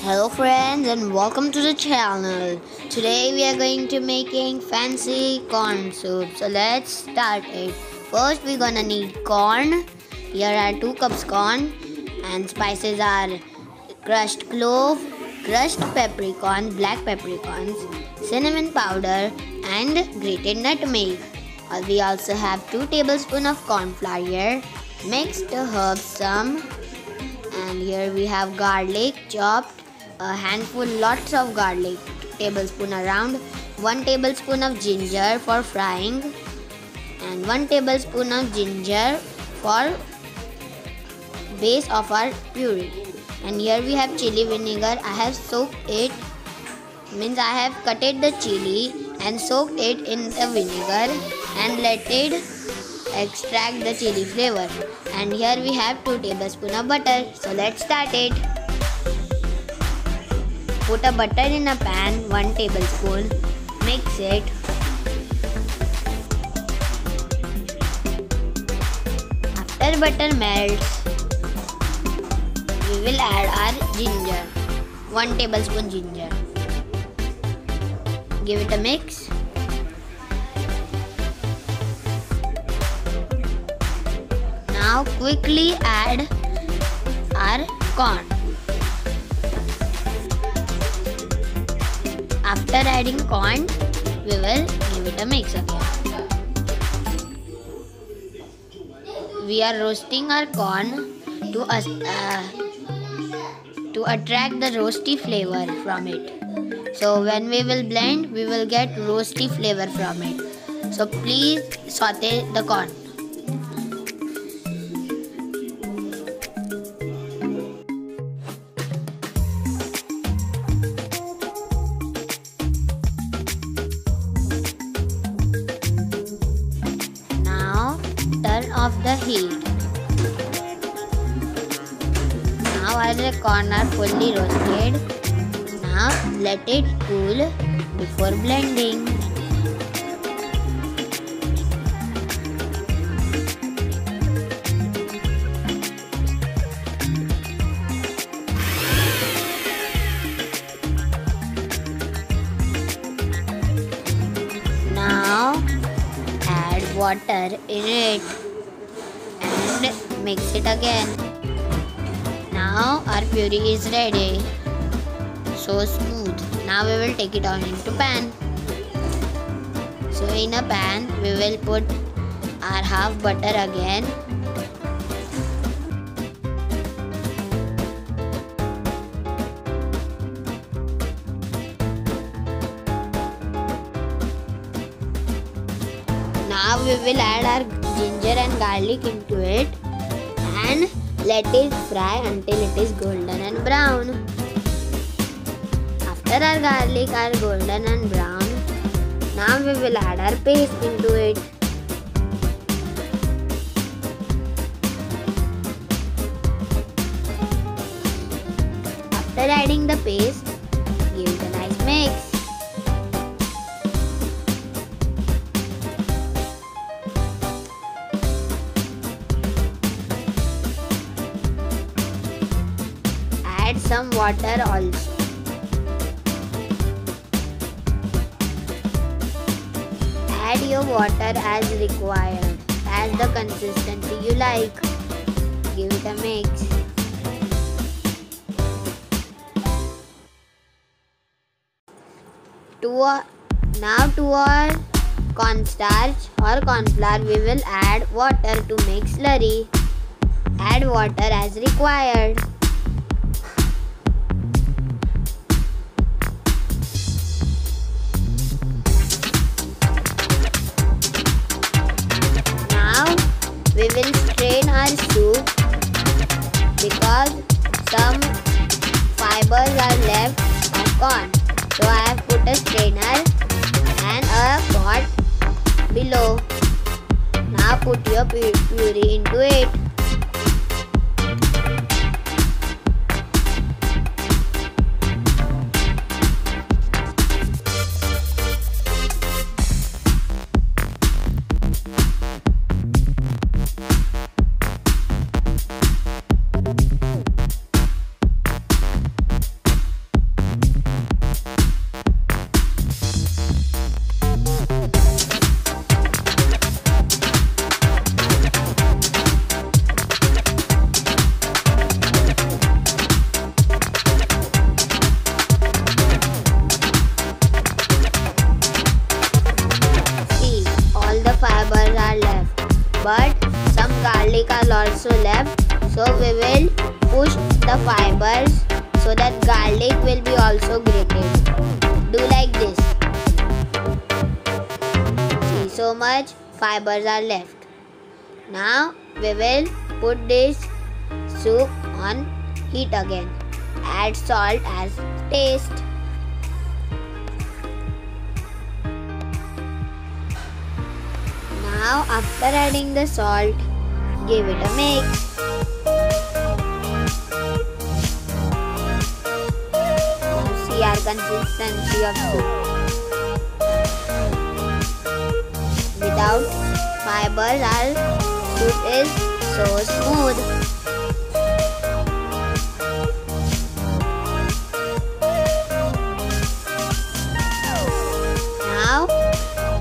Hello friends and welcome to the channel. Today we are going to making fancy corn soup. So let's start it. First we're gonna need corn. Here are 2 cups corn and spices are crushed clove, crushed peppercorns, black peppercorns, cinnamon powder and grated nutmeg. We also have 2 tablespoons of corn flour here. Mix the herbs some. And here we have garlic chopped, a handful, lots of garlic, tablespoon around, 1 tablespoon of ginger for frying and 1 tablespoon of ginger for base of our puree. And here we have chili vinegar. I have soaked it, means I have cutted the chili and soaked it in the vinegar and let it extract the chili flavor. And here we have 2 tablespoons of butter. So let's start it. Put a butter in a pan, 1 tablespoon. Mix it. After butter melts, we will add our ginger, 1 tablespoon ginger. Give it a mix. Now quickly add our corn. After adding corn, we will give it a mix again. We are roasting our corn to attract the roasty flavor from it. So when we will blend, we will get roasty flavor from it. So please saute the corn. Turn off the heat. Now our corn are fully roasted. Now let it cool before blending. Now add water in it and mix it again. Now our puree is ready. So smooth. Now we will take it on into pan. So in a pan we will put our half butter again. Now we will add our ginger and garlic into it and let it fry until it is golden and brown. After our garlic are golden and brown, now we will add our paste into it. After adding the paste, give it a nice mix. Add some water also. Add your water as required, as the consistency you like. Give it a mix. Now to our cornstarch or corn flour we will add water to make slurry. Add water as required. We will strain our soup because some fibers are left of corn. So I have put a strainer and a pot below. Now put your puree into it. garlic are also left. So we will push the fibres so that garlic will be also grated. Do like this. See, so much fibres are left. Now we will put this soup on heat again. Add salt as taste. Now after adding the salt, give it a mix. Now see our consistency of soup. Without fibers, our soup is so smooth. Now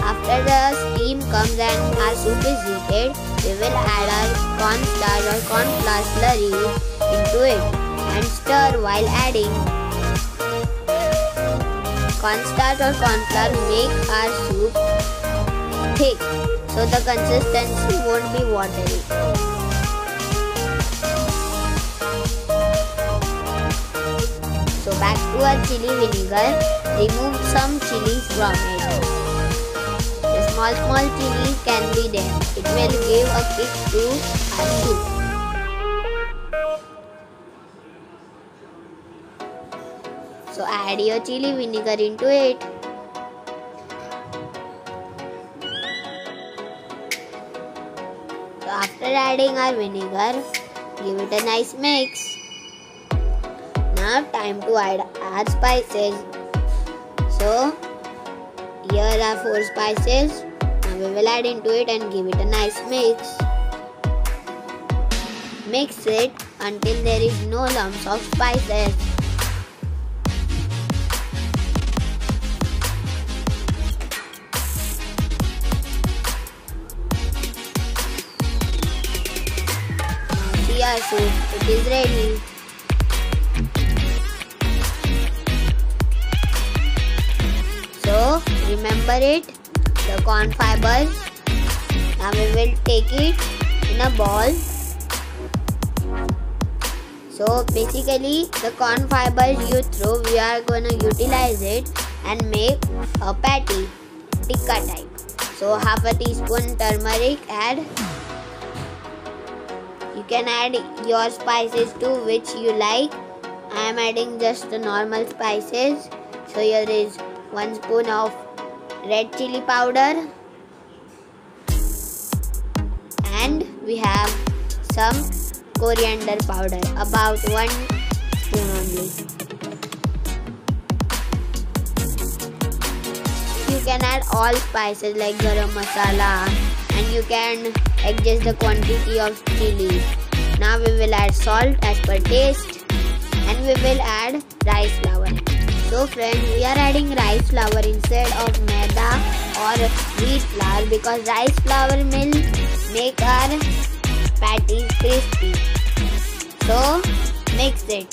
after the steam comes and our soup is heated, we will add our cornstarch or cornflour slurry into it and stir while adding. Cornstarch or cornflour make our soup thick, so the consistency won't be watery. So back to our chili vinegar, remove some chilies from it. Small chilies can be there. It will give a kick to our soup. So add your chili vinegar into it. So after adding our vinegar, give it a nice mix. Now time to add our spices. So here are 4 spices. Now we will add into it and give it a nice mix. Mix it until there is no lumps of spices. Now see our soup, it is ready. So remember it, the corn fibers. Now we will take it in a ball. So basically the corn fibers you throw, we are gonna utilize it and make a patty, tikka type. So half a teaspoon turmeric add. You can add your spices to which you like. I am adding just the normal spices. So here is 1 spoon of red chili powder and we have some coriander powder, about 1 spoon only. You can add all spices like garam masala and you can adjust the quantity of chili. Now we will add salt as per taste and we will add rice flour. So friends, we are adding rice flour instead of maida or wheat flour because rice flour will make our patties crispy. So mix it.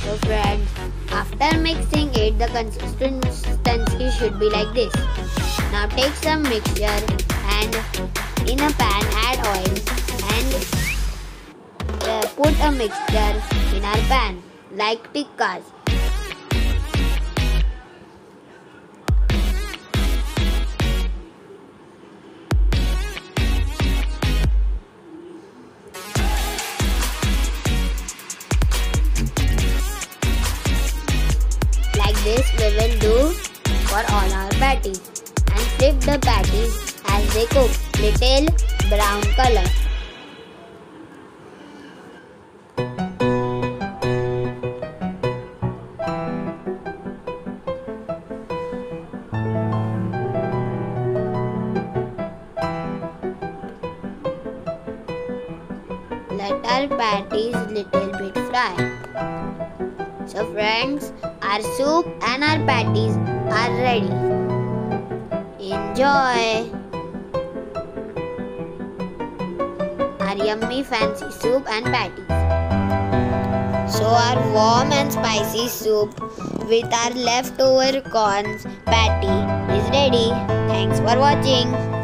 So friends, after mixing it, the consistency should be like this. Now take some mixture and in a pan add oil and put a mixture in our pan like tikkas. Like this we will do for all our patties and flip the patties as they cook little brown color. Let our patties little bit fry. So friends, our soup and our patties are ready. Enjoy our yummy fancy soup and patties. So our warm and spicy soup with our leftover corn patty is ready. Thanks for watching.